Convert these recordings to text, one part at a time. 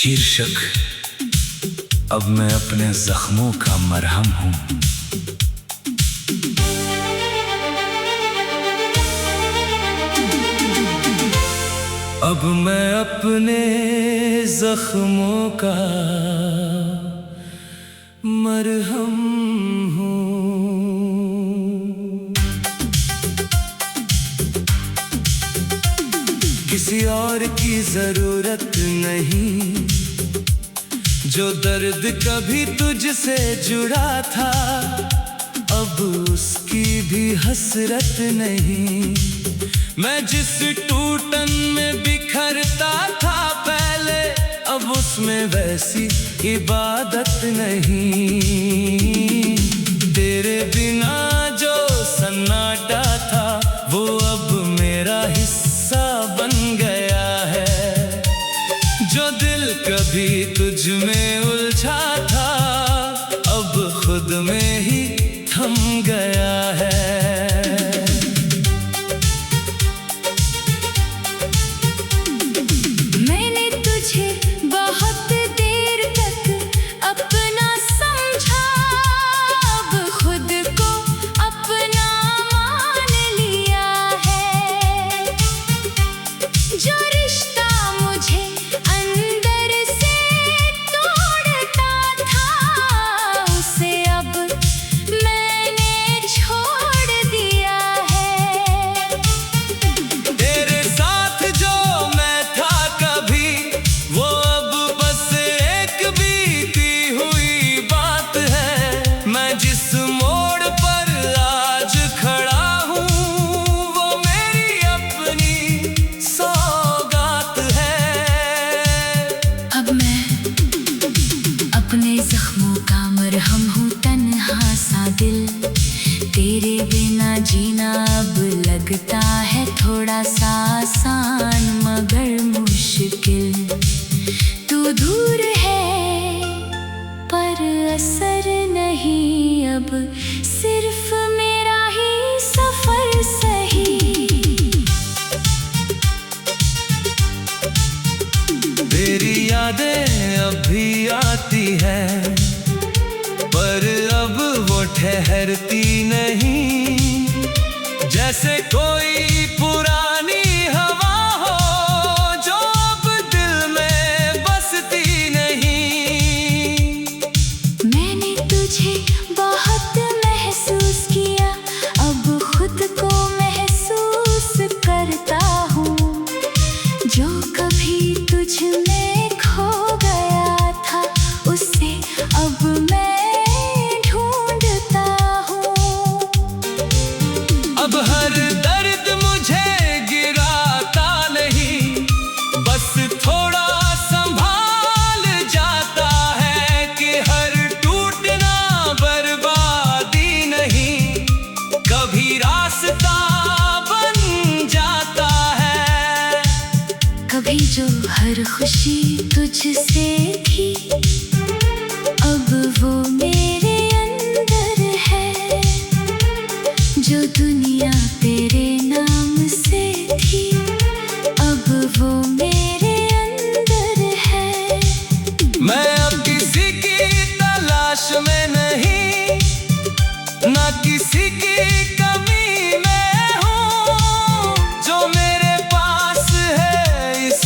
शीर्षक अब मैं अपने जख्मों का मरहम हूँ। अब मैं अपने जख्मों का मरहम हूँ। किसी और की जरूरत नहीं, जो दर्द कभी तुझसे जुड़ा था अब उसकी भी हसरत नहीं। मैं जिस टूटन में बिखरता था पहले अब उसमें वैसी इबादत नहीं। तेरे बिना जो सन्नाटा था वो अब मेरा हिस्सा बन गया है। जो दिल कभी तुझ में उलझा था अब खुद में ही थम गया है। मैंने तुझे बहुत देर तक अपना समझा, अब खुद को अपना मान लिया है। जो रिश्ता मुझे अंदर से तोड़ता था उसे अब मैंने छोड़ दिया है। तेरे साथ जो मैं था कभी वो अब बस एक बीती हुई बात है। मैं जिस मोड़ पर आज खड़ा हूँ वो मेरी अपनी सौगात है। अब मैं अपने जख्मों का मरहम हूँ, तन्हा सा दिल। तेरे बिना जीना अब लगता है थोड़ा सा आसान मगर मुश्किल। तू दूर है पर असर नहीं, अब सिर्फ मेरा ही सफर सही। तेरी यादें अब भी आती है पर अब वो ठहरती नहीं। जैसे कोई पुरानी हवा हो जो अब दिल में बसती नहीं। मैंने तुझे बहुत महसूस किया, अब खुद को महसूस करता हूँ। जो कभी तुझ में खो गया था उसे अब मैं ढूंढता हूँ। अब हर दर्द मुझे गिराता नहीं, बस थोड़ा संभाल जाता है कि हर टूटना बर्बादी नहीं कभी रास्ता बन जाता है। कभी जो हर खुशी तुझसे थी अब वो मेरे अंदर है। जो दुनिया तेरे नाम से थी अब वो मेरे अंदर है। मैं अब किसी की तलाश में नहीं, ना किसी की कमी में हूँ। जो मेरे पास है इस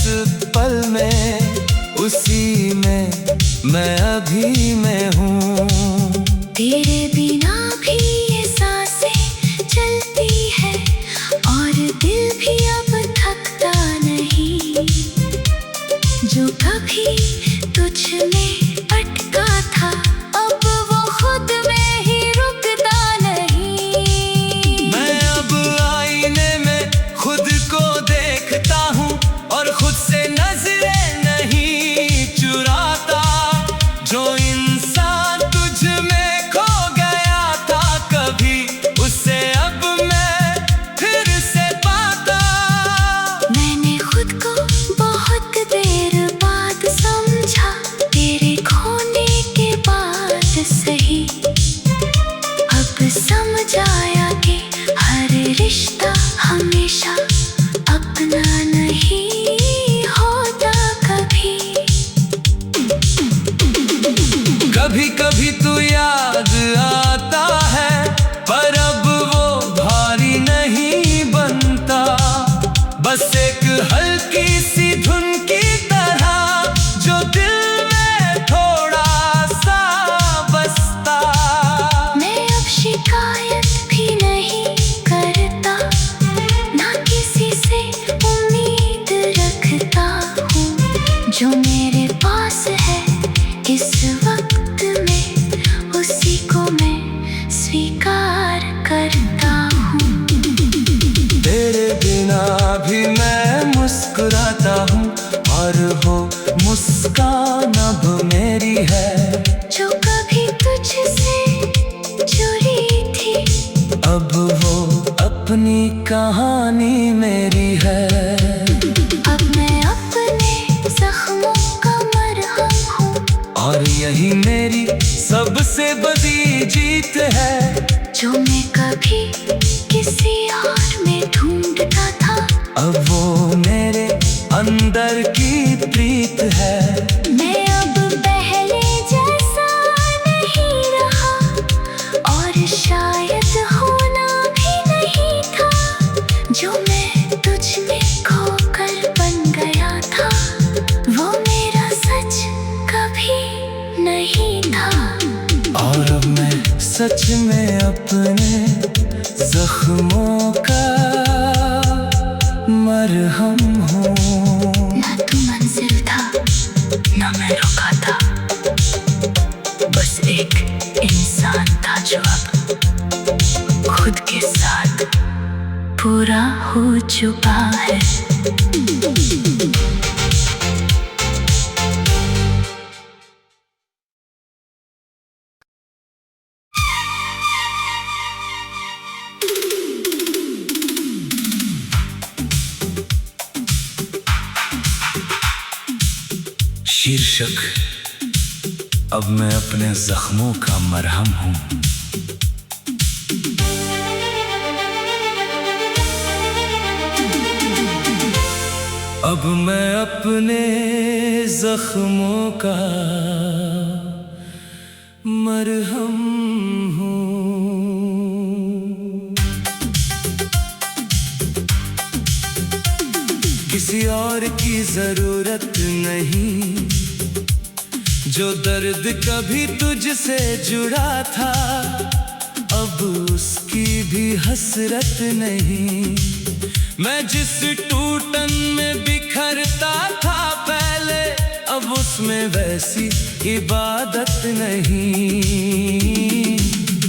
पल में उसी में मैं अभी मैं हूँ। तेरे बिना भी ये सांसें चलती है और दिल भी अब थकता नहीं। जो कभी तुझ में अटका था अब वो खुद में ही रुकता नहीं। मैं अब आईने में खुद को देखता हूँ और खुद से नजरें नहीं चुराता। जो इंसान तुझ में खो गया था कभी उसे अब मैं फिर से पाता। मैंने खुद को बहुत देर बाद समझा, तेरे खोने के बाद सही। अब समझ आया कि हर रिश्ता हमेशा अपना नहीं होता कभी। कभी तू याद आता है, पर अब वो भारी नहीं बनता। बस एक हल्की सी धुन की तरह जो दिल में थोड़ा सा बसता। मैं अब शिकायत भी नहीं करता, ना किसी से उम्मीद रखता हूँ। जो मेरे पास है इस वक्त में, उसी को मैं स्वीकार करता हूँ। तेरे बिना भी मैं मुस्कुराता हूँ, और वो मुस्कान अब मेरी है। जो कभी तुझसे जुड़ी थी, अब वो अपनी कहानी मेरी है। अब मैं अपने जख्मों का मरहम हूँ, और यही मेरी सबसे बड़ी जीत है। जो मैं कभी किसी और में ढूंढता था, अब वो मेरे अंदर की प्रीत है। मैं अब पहले जैसा नहीं रहा, और शायद होना भी नहीं था। जो मैं तुझ में खोकर बन गया था, वो मेरा सच कभी नहीं था। और अब मैं सच में अपने जख्मों का मरहम हूँ। ना तू मंजिल था, ना मैं रुका था, बस एक इंसान था जो अब खुद के साथ पूरा हो चुका है। शीर्षक: अब मैं अपने जख्मों का मरहम हूँ। अब मैं अपने जख्मों का मरहम हूँ। किसी और की जरूरत नहीं, जो दर्द कभी तुझसे जुड़ा था, अब उसकी भी हसरत नहीं। मैं जिस टूटन में बिखरता था पहले, अब उसमें वैसी इबादत नहीं।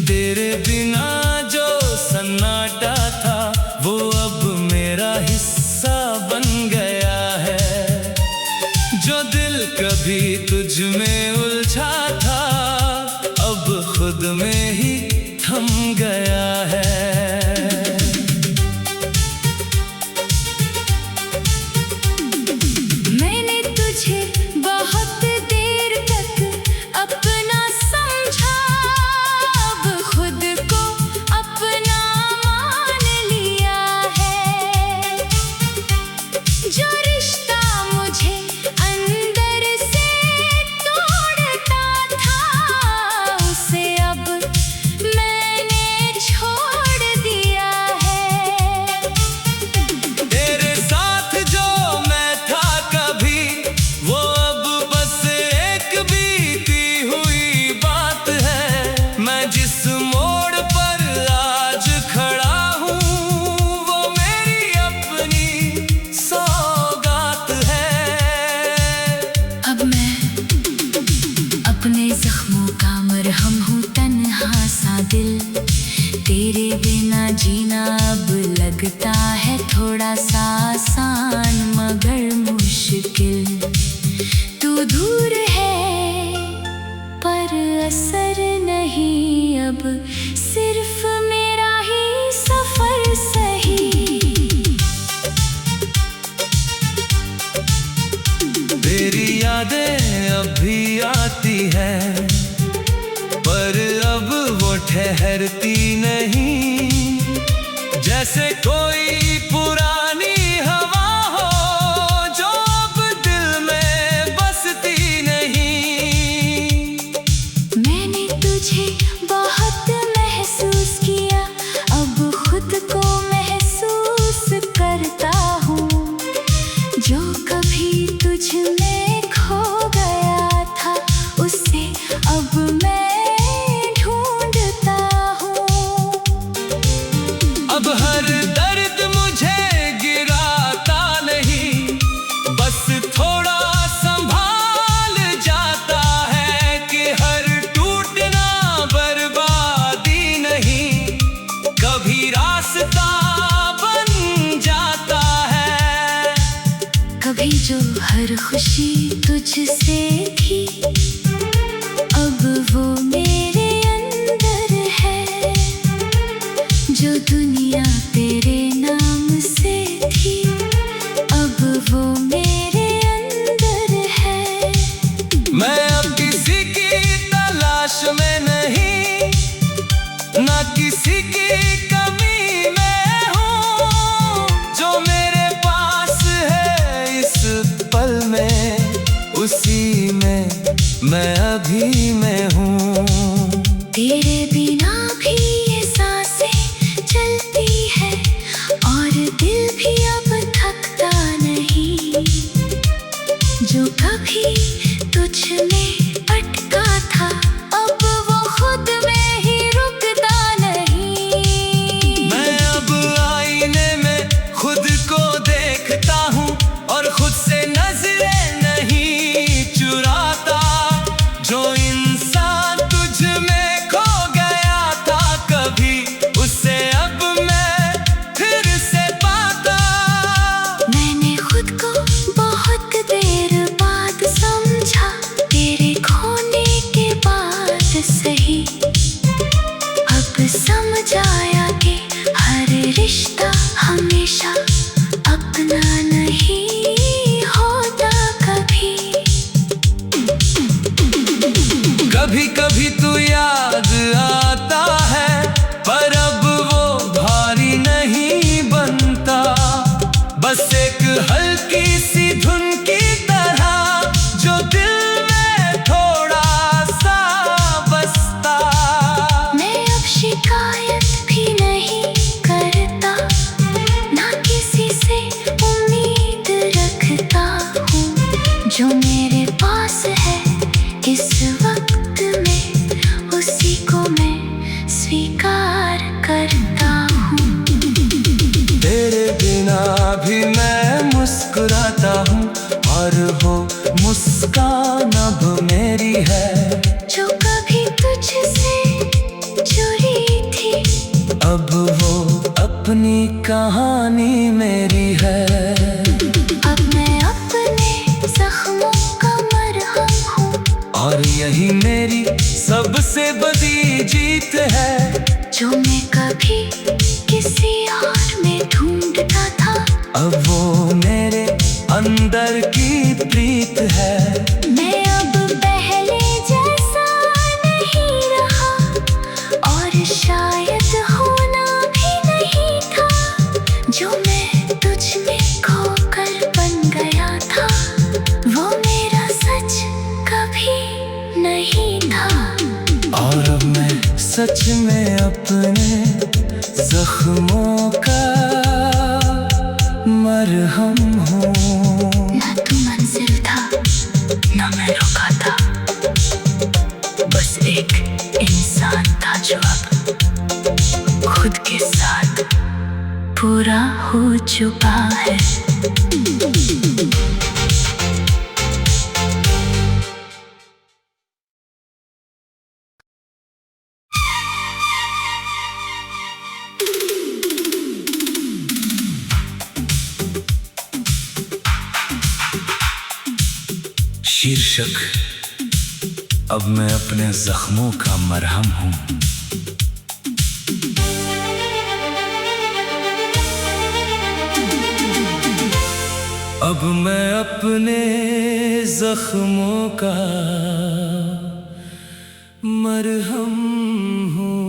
तेरे बिना जो सन्नाटा था, वो अब मेरा हिस्सा बन गया है। जो दिल कभी तुझ में उलझा था, अब खुद में ही थम गया है। मैंने तुझे बहुत देर तक अपना समझा, अब खुद को अपना मान लिया है। जो रिश्ता मुझे अंदर से तोड़ता था, उसे अब मैंने छोड़ दिया है। तेरे साथ जो मैं था कभी, वो अब बस एक बीती हुई बात है। मैं जिस मोड़ पर आज खड़ा हूँ, वो मेरी अपनी सौगात है। अब मैं अपने जख्मों का मरहम हूँ, तन्हा सा दिल। तेरे बिना जीना अब लगता है थोड़ा सा आसान मगर मुश्किल। तू दूर है पर असर नहीं, अब सिर्फ मेरा ही सफर सही। तेरी यादें अब भी आती हैं, पर अब वो ठहरती नहीं। जैसे कोई पुरानी हवा हो, जो अब दिल में बसती नहीं। मैंने तुझे बहुत महसूस किया, अब खुद को महसूस करता हूँ। जो कभी तुझ में खो गया था, उसे अब मैं ढूंढता हूँ। अब हर दर्द मुझे गिराता नहीं, बस थोड़ा संभाल जाता है कि हर टूटना बर्बादी नहीं, कभी रास्ता बन जाता है। कभी जो हर खुशी तुझसे थी, अब वो मेरे अंदर है। जो दुनिया तेरे नाम से थी, अब वो मेरे अंदर है। मैं अब किसी की तलाश में नहीं, ना किसी की कमी में हूँ। जो मेरे पास है इस पल में, उसी में मैं अभी मैं हूँ। तेरे बिना भी ये सांसें चलती है, और दिल भी अब थकता नहीं। जो कभी तुझ में अटका था, अब वो खुद में ही रुकता नहीं। मैं अब आईने में खुद को देखता हूँ, और खुद से नजरें नहीं चुराता। जो इंसान तुझ में खो गया था कभी, उसे अब मैं फिर से पाता। मैंने खुद को बहुत देर बाद समझा, तेरे खोने के बाद सही। अब समझ आया कि हर रिश्ता हमेशा अपना नहीं होता कभी। कभी कभी तू याद आता है, पर अब वो भारी नहीं बनता। बस एक हल्की सी धुन की तरह, जो दिल में थोड़ा सा बसता। मैं अब शिकायत भी नहीं करता, ना किसी से उम्मीद रखता हूँ। जो मेरे पास है इस वक्त में, उसी को मैं स्वीकार करता हूँ। तेरे बिना भी मैं मुस्कुराता हूँ, और वो मुस्कान अब मेरी है। जो कभी तुझसे जुड़ी थी, अब वो अपनी कहानी मेरी है। अब मैं अपने जख्मों का मरहम हूँ। और यही मेरी सबसे बड़ी जीत है। जो मैं कभी किसी और में ढूंढता था, अब वो मेरे अंदर की प्रीत है। मैं अब पहले जैसा नहीं रहा, और शायद होना भी नहीं था। जो मैं तुझ में खोकर बन गया था, वो मेरा सच कभी नहीं था। और अब मैं सच में अपने जख्मों का मरहम हूँ। ना तू मंजिल था, ना मैं रुका था, बस एक इंसान था जो अब खुद के साथ पूरा हो चुका है। शीर्षक: अब मैं अपने जख्मों का मरहम हूँ। अब मैं अपने जख्मों का मरहम हूँ।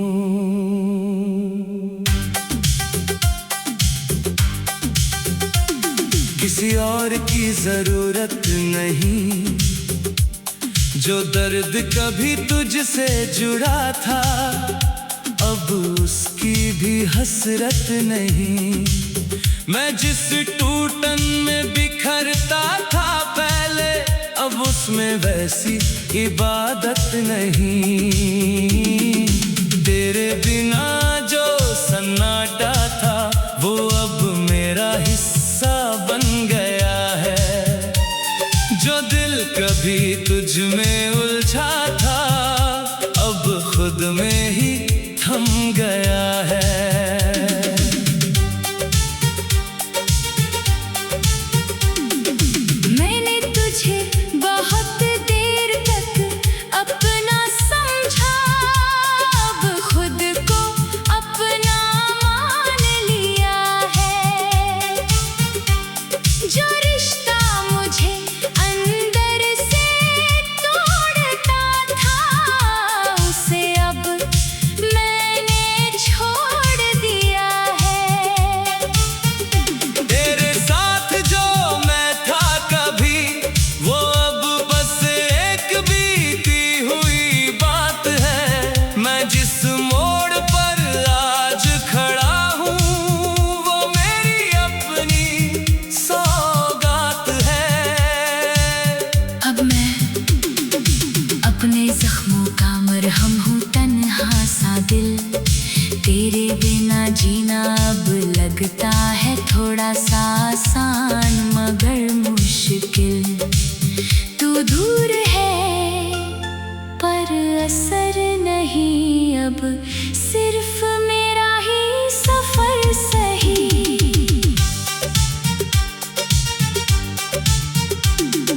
किसी और की जरूरत नहीं, जो दर्द कभी तुझसे जुड़ा था, अब उसकी भी हसरत नहीं। मैं जिस टूटन में बिखरता था पहले, अब उसमें वैसी इबादत नहीं। तेरे बिना जो सन्नाटा था, वो अब मेरा हिस्सा बन गया है। जो दिल कभी तुझ में उलझा था, अब खुद में ही थम गया है। मैंने तुझे बहुत देर तक अपना समझा, अब खुद को अपना मान लिया है। जो रिश्ता मुझे अंदर से तोड़ता था, उसे अब मैंने छोड़ दिया है। तेरे साथ जो मैं था कभी, वो अब बस एक बीती हुई बात है। मैं जिस मोड़ पर आज खड़ा हूँ, वो मेरी अपनी सौगात है। अब मैं अपने जख्मों का मरहम हूँ, तन्हा सा दिल। तेरे बिना जीना अब लगता है थोड़ा सा आसान मगर मुश्किल। तू दूर है पर असर नहीं, अब सिर्फ मेरा ही सफर सही।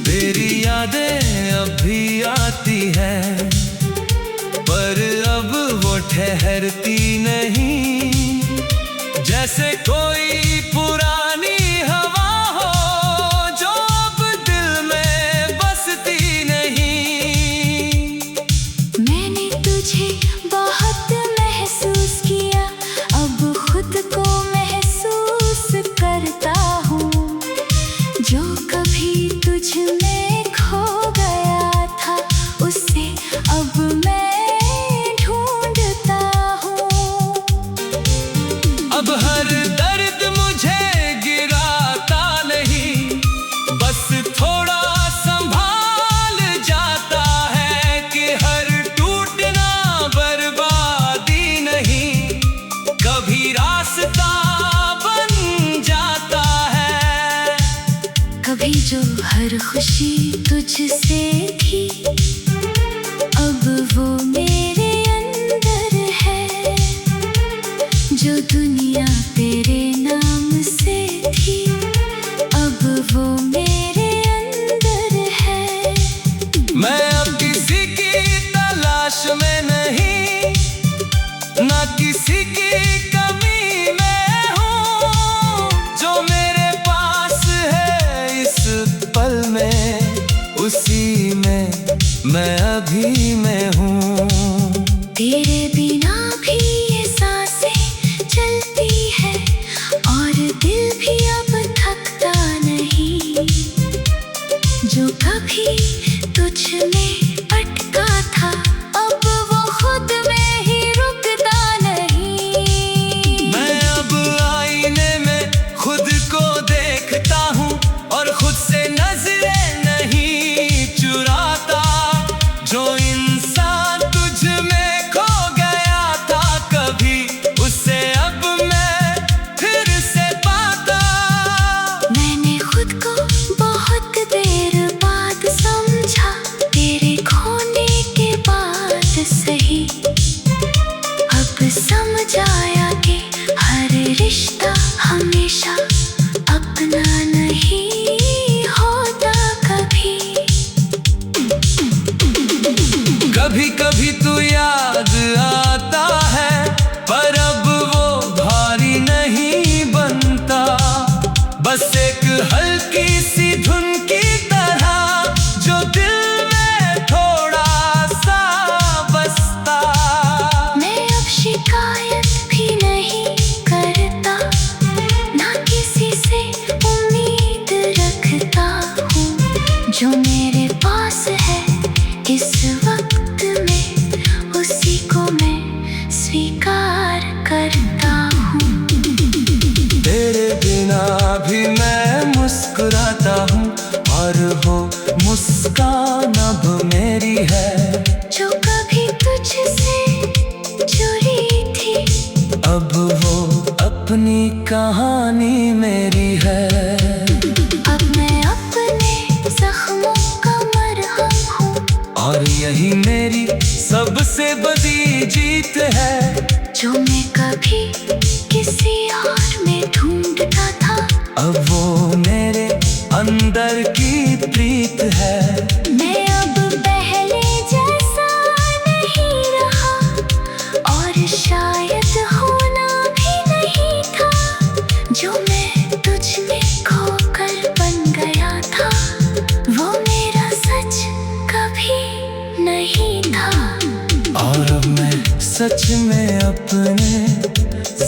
तेरी यादें अब भी आती हैं, पर अब वो ठहरती नहीं। जैसे कोई पुरानी हवा हो, जो अब दिल में बसती नहीं। मैंने तुझे बहुत महसूस किया, अब खुद को महसूस करता हूँ। जो कभी तुझ में खो गया था, उसे अब मैं ढूंढता हूँ। अब हर दर्द मुझे गिराता नहीं, बस थोड़ा संभाल जाता है कि हर टूटना बर्बादी नहीं, कभी रास्ता बन जाता है। कभी जो हर खुशी तुझसे थी, अब वो मेरे अंदर है। जो दुनिया तेरे नाम से थी, अब वो मेरे अंदर है। मैं अब किसी की तलाश में नहीं, ना किसी की कमी में हूँ। जो मेरे पास है इस पल में, उसी में मैं अभी मैं हूँ। तेरे बिना भी ये सांसें चलती है, और दिल भी अब थकता नहीं। जो कभी तुझ में अटका था, अब वो खुद में ही रुकता नहीं। मैं अब आईने में खुद को देखता हूँ, और खुद से नजरें नहीं चुराता। जो इंसान तुझ में खो गया को मैं स्वीकार करता हूँ। तेरे बिना भी मैं मुस्कुराता हूँ और वो मुस्कान अब मेरी है जो कभी तुझसे जुड़ी थी, अब वो अपनी कहानी मेरी है। अब मैं अपने जख्मों का मरहम हूँ और यही मेरी सबसे बड़ी जीत है। जो मैं कभी किसी और में ढूंढता था, अब वो मेरे अंदर की प्रीत है। मैं अब पहले जैसा नहीं रहा और शायद होना भी नहीं था। जो मैं तुझ में खोकर बन गया था, वो मेरा सच कभी नहीं था। और अब मैं सच में अपने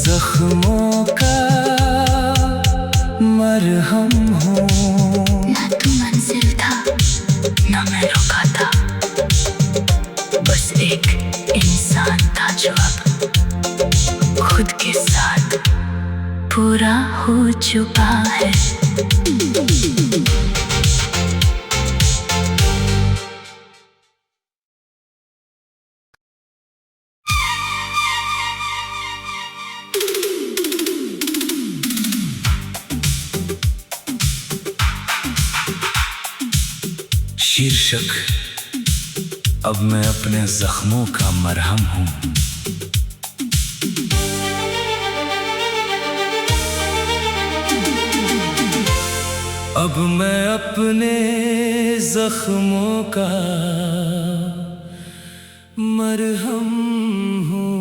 जख्मों का मरहम हूँ। ना तू मंजिल था, ना मैं रुका था, बस एक इंसान था जो अब खुद के साथ पूरा हो चुका है। शीर्षक: अब मैं अपने जख्मों का मरहम हूँ। अब मैं अपने जख्मों का मरहम हूँ।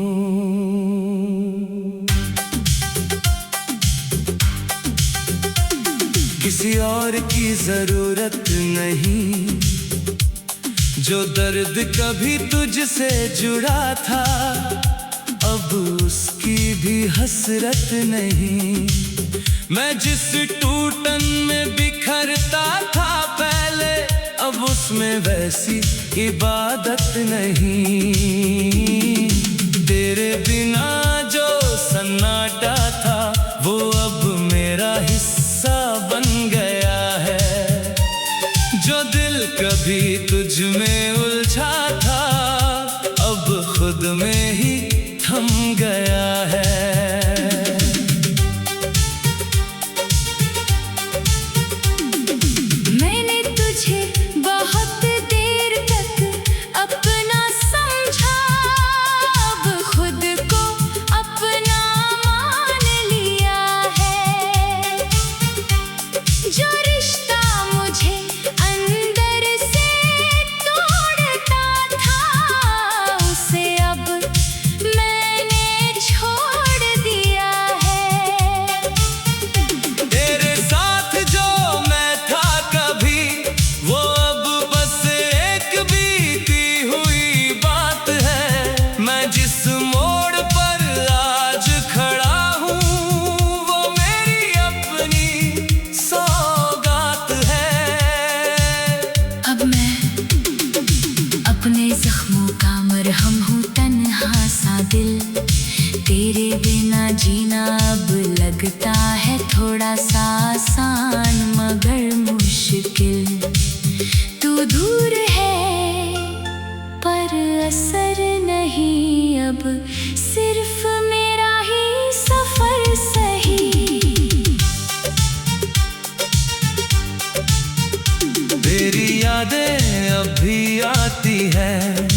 किसी और की जरूरत नहीं, जो दर्द कभी तुझसे जुड़ा था, अब उसकी भी हसरत नहीं। मैं जिस टूटन में बिखरता था पहले, अब उसमें वैसी इबादत नहीं। तेरे बिना जो सन्नाटा था, वो अब मेरा हिस्सा बन गया है। जो दिल कभी तुझ में उलझा था, अब खुद में ही थम गया है। मैंने तुझे बहुत देर तक अपना समझा, अब खुद को अपना मान लिया है। जो रिश्ता मुझे अंदर से तोड़ता था, उसे अब मैंने छोड़ दिया है। तेरे साथ जो मैं था कभी, वो अब बस एक बीती हुई बात है। मैं जिस मोड़ पर आज खड़ा हूँ, वो मेरी अपनी सौगात है। अब मैं अपने जख्मों का मरहम हूँ, तन्हा सा दिल। तेरे बिना जीना अब लगता है थोड़ा सा आसान मगर मुश्किल। तू दूर है पर असर नहीं, अब सिर्फ मेरा ही सफर सही। तेरी यादें अब भी आती हैं,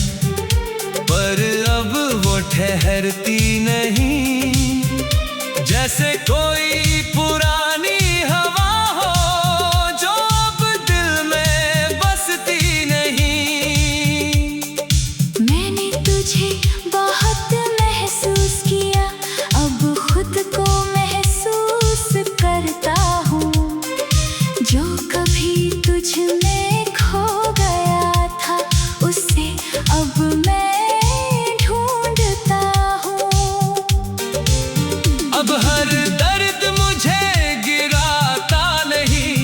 पर अब वो ठहरती नहीं। जैसे कोई पुरानी हवा हो, जो अब दिल में बसती नहीं। मैंने तुझे बहुत महसूस किया, अब खुद को महसूस करता हूँ। जो कभी तुझ में खो गया था, उसे अब मैं ढूंढता हूँ। अब हर दर्द मुझे गिराता नहीं,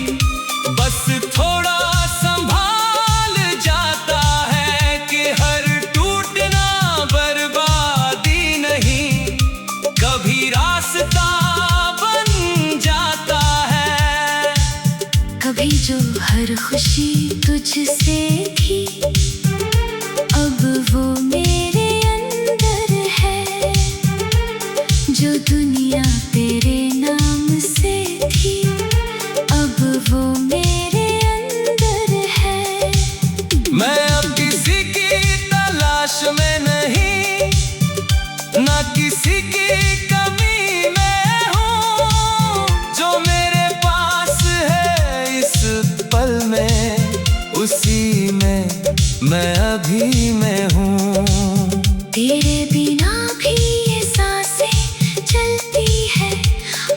बस थोड़ा संभाल जाता है कि हर टूटना बर्बाद हर खुशी तुझसे थी, अब वो मेरे अंदर है। जो दुनिया तेरे नाम से थी, अब वो मेरे अंदर है। मैं अब किसी की तलाश में नहीं, ना किसी की कमी में हूँ। जो मेरे पास है इस पल में, उसी में मैं अभी मैं हूँ। तेरे बिना भी ये सांसें चलती है,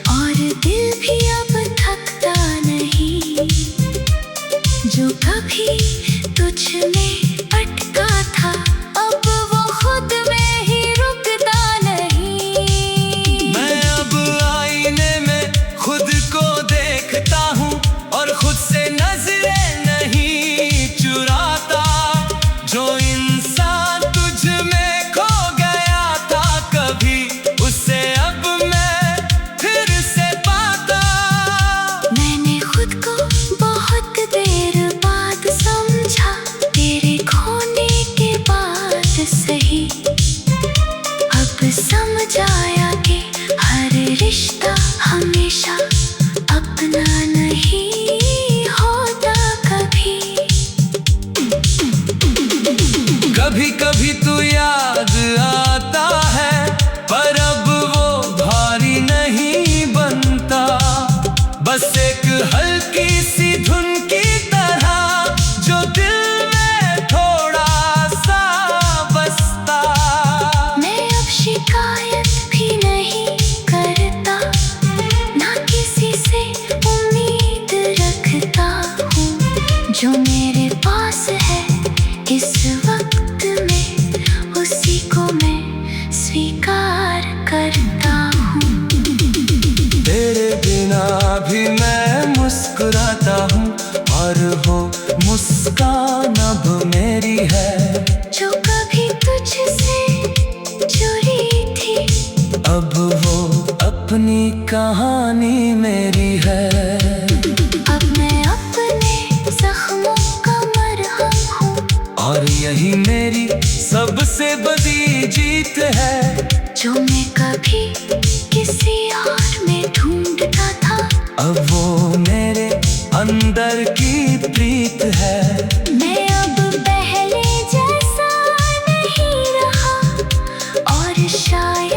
और दिल भी अब थकता नहीं। जो कभी तुझ में अटका था, अब वो खुद में ही रुकता नहीं। मैं अब आईने में खुद को देखता हूँ, और खुद से नजरें नहीं चुराता। जो इंसान तुझ में खो गया था कभी, उसे अब मैं फिर से पाता। मैंने खुद को बहुत देर बाद समझा, तेरे खोने के बाद सही। अब समझ आया कि हर रिश्ता हमेशा अपना नहीं होता कभी। कभी कभी तू याद आता है, पर अब वो भारी नहीं बनता। बस एक हल्की सी धुन की तरह, जो दिल में थोड़ा सा बसता। मैं अब शिकायत भी नहीं करता, ना किसी से उम्मीद रखता हूँ। जो मेरे पास है इस वक्त में, उसी को मैं स्वीकार करता हूँ। तेरे बिना भी मैं मुस्कुराता हूँ, और वो मुस्कान अब मेरी है। जो कभी तुझसे जुड़ी थी, अब वो अपनी कहानी मेरी है। अब मैं अपने जख्मों का मरहम हूँ, और यही मेरी सबसे बड़ी जीत है। जो मैं कभी किसी और में ढूंढता था, अब वो मेरे अंदर की प्रीत है। मैं अब पहले जैसा नहीं रहा, और शायद